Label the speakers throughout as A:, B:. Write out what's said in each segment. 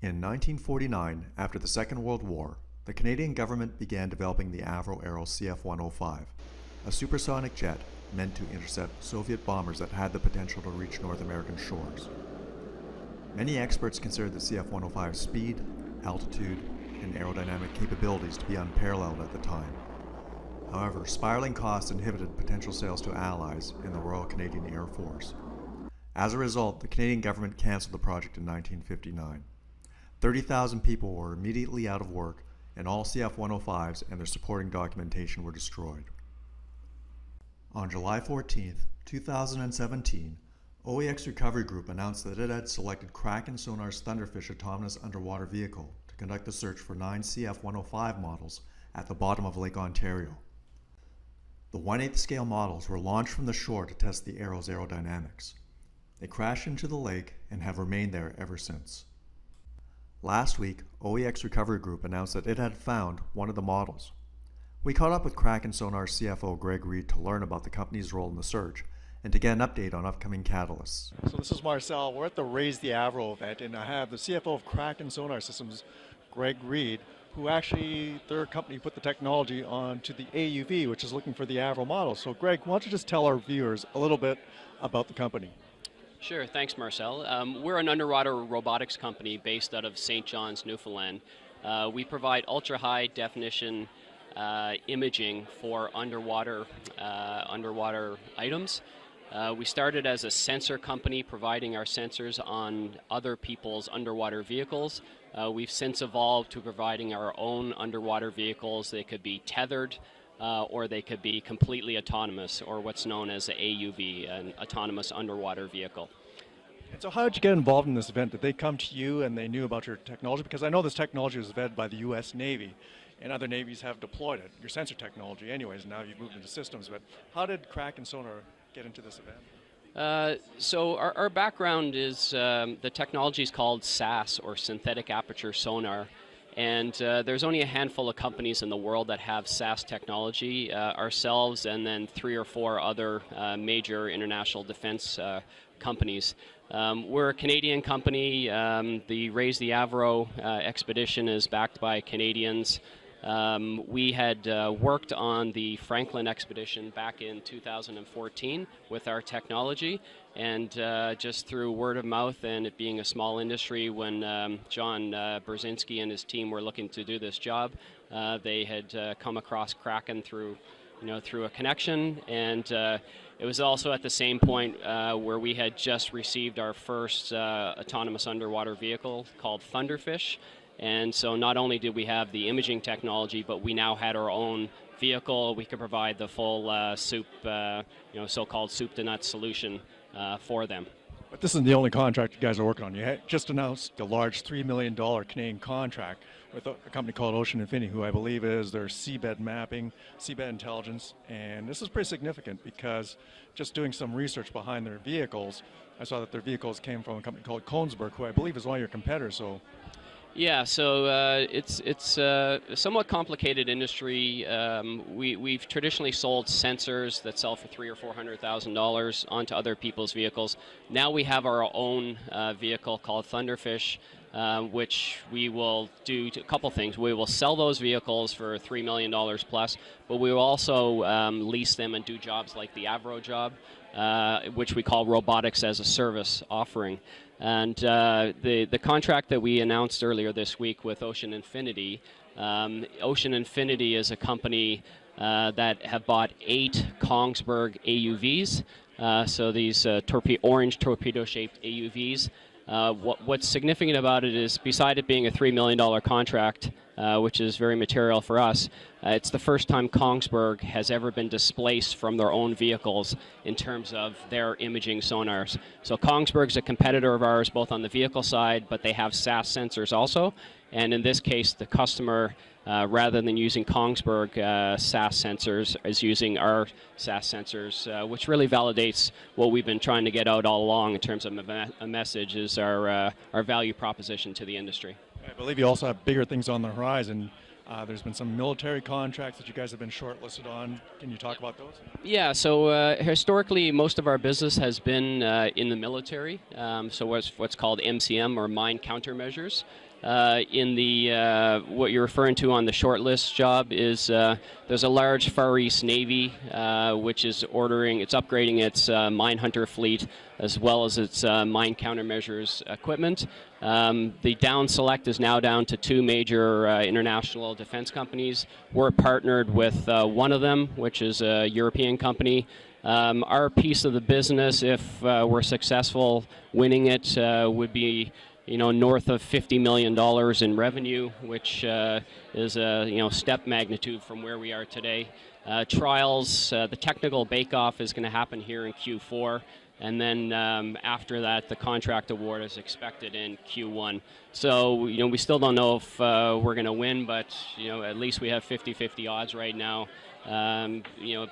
A: In 1949, after the Second World War, the Canadian government began developing the Avro Arrow CF-105, a supersonic jet meant to intercept Soviet bombers that had the potential to reach North American shores. Many experts considered the CF-105's speed, altitude, and aerodynamic capabilities to be unparalleled at the time. However, spiraling costs inhibited potential sales to allies in the Royal Canadian Air Force. As a result, the Canadian government cancelled the project in 1959. 30,000 people were immediately out of work, and all CF-105s and their supporting documentation were destroyed. On July 14, 2017, OEX Recovery Group announced that it had selected Kraken Sonar's Thunderfish autonomous underwater vehicle to conduct the search for 9 CF-105 models at the bottom of Lake Ontario. The 1/8 scale models were launched from the shore to test the Arrow's aerodynamics. They crashed into the lake and have remained there ever since. Last week, OEX Recovery Group announced that it had found one of the models. We caught up with Kraken Sonar CFO Greg Reed to learn about the company's role in the search and to get an update on upcoming catalysts.
B: So this is Marcel. We're at the Raise the Avro event, and I have the CFO of Kraken Sonar Systems, Greg Reed, who actually, their company put the technology onto the AUV, which is looking for the Avro model. So Greg, why don't you just tell our viewers a little bit about the company?
C: Sure, thanks Marcel. We're an underwater robotics company based out of St. John's, Newfoundland. We provide ultra-high definition imaging for underwater items. We started as a sensor company providing our sensors on other people's underwater vehicles. We've since evolved to providing our own underwater vehicles. They could be tethered or they could be completely autonomous, or what's known as an AUV, an autonomous underwater vehicle.
B: And so how did you get involved in this event? Did they come to you and they knew about your technology? Because I know this technology was vetted by the US Navy, and other navies have deployed it, your sensor technology anyways, and now you've moved into systems. But how did Kraken Sonar get into this event?
C: So our background is the technology is called SAS, or synthetic aperture sonar. And there's only a handful of companies in the world that have SAS technology, ourselves and then 3 or 4 other major international defense companies. We're a Canadian company. The Raise the Avro expedition is backed by Canadians. We had worked on the Franklin expedition back in 2014 with our technology, and just through word of mouth and it being a small industry, when John Brzezinski and his team were looking to do this job, they had come across Kraken through a connection, and it was also at the same point where we had just received our first autonomous underwater vehicle called Thunderfish. And so not only did we have the imaging technology, but we now had our own vehicle. We could provide the full so-called soup to nuts solution for them.
B: But this isn't the only contract you guys are working on. You had just announced a large $3 million Canadian contract with a company called Ocean Infinity, who I believe is their seabed mapping, seabed intelligence. And this is pretty significant because just doing some research behind their vehicles, I saw that their vehicles came from a company called Kongsberg, who I believe is one of your competitors. So.
C: Yeah, so it's a somewhat complicated industry. We've traditionally sold sensors that sell for $300,000 or $400,000 onto other people's vehicles. Now we have our own vehicle called Thunderfish, which we will do a couple things. We will sell those vehicles for $3 million plus, but we will also lease them and do jobs like the Avro job, which we call robotics as a service offering. And the contract that we announced earlier this week with Ocean Infinity, Ocean Infinity is a company that have bought 8 Kongsberg AUVs, so these orange torpedo-shaped AUVs. What's significant about it is, beside it being a $3 million contract, which is very material for us, it's the first time Kongsberg has ever been displaced from their own vehicles in terms of their imaging sonars. So Kongsberg's a competitor of ours both on the vehicle side, but they have SAS sensors also. And in this case, the customer, rather than using Kongsberg SAS sensors, is using our SAS sensors, which really validates what we've been trying to get out all along in terms of a message, is our value proposition to the industry.
B: I believe you also have bigger things on the horizon. There's been some military contracts that you guys have been shortlisted on. Can you talk about those?
C: Yeah, so historically most of our business has been in the military, so what's called MCM, or mine countermeasures. in the what you're referring to on the shortlist job is there's a large Far East Navy which is it's upgrading its mine hunter fleet as well as its mine countermeasures equipment. The down select is now down to 2 major international defense companies. We're partnered with one of them, which is a European company. Our piece of the business, if we're successful winning it, would be north of $50 million in revenue, which is a step magnitude from where we are today. Trials, the technical bake-off is going to happen here in Q4, and then after that, the contract award is expected in Q1. So we still don't know if we're going to win, but at least we have 50-50 odds right now.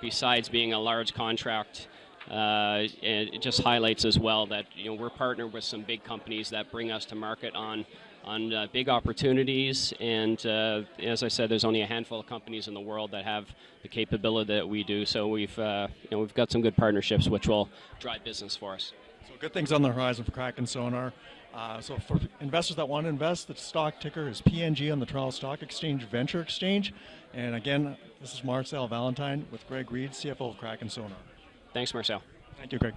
C: Besides being a large contract. And it just highlights as well that we're partnered with some big companies that bring us to market on big opportunities, and as I said, there's only a handful of companies in the world that have the capability that we do. So we've got some good partnerships which will drive business for us.
B: So good things on the horizon for Kraken Sonar. So for investors that want to invest, the stock ticker is PNG on the Toronto Stock Exchange Venture Exchange. And again, this is Marcel Valentine with Greg Reed, CFO of Kraken Sonar.
C: Thanks, Marcel.
B: Thank you, Greg.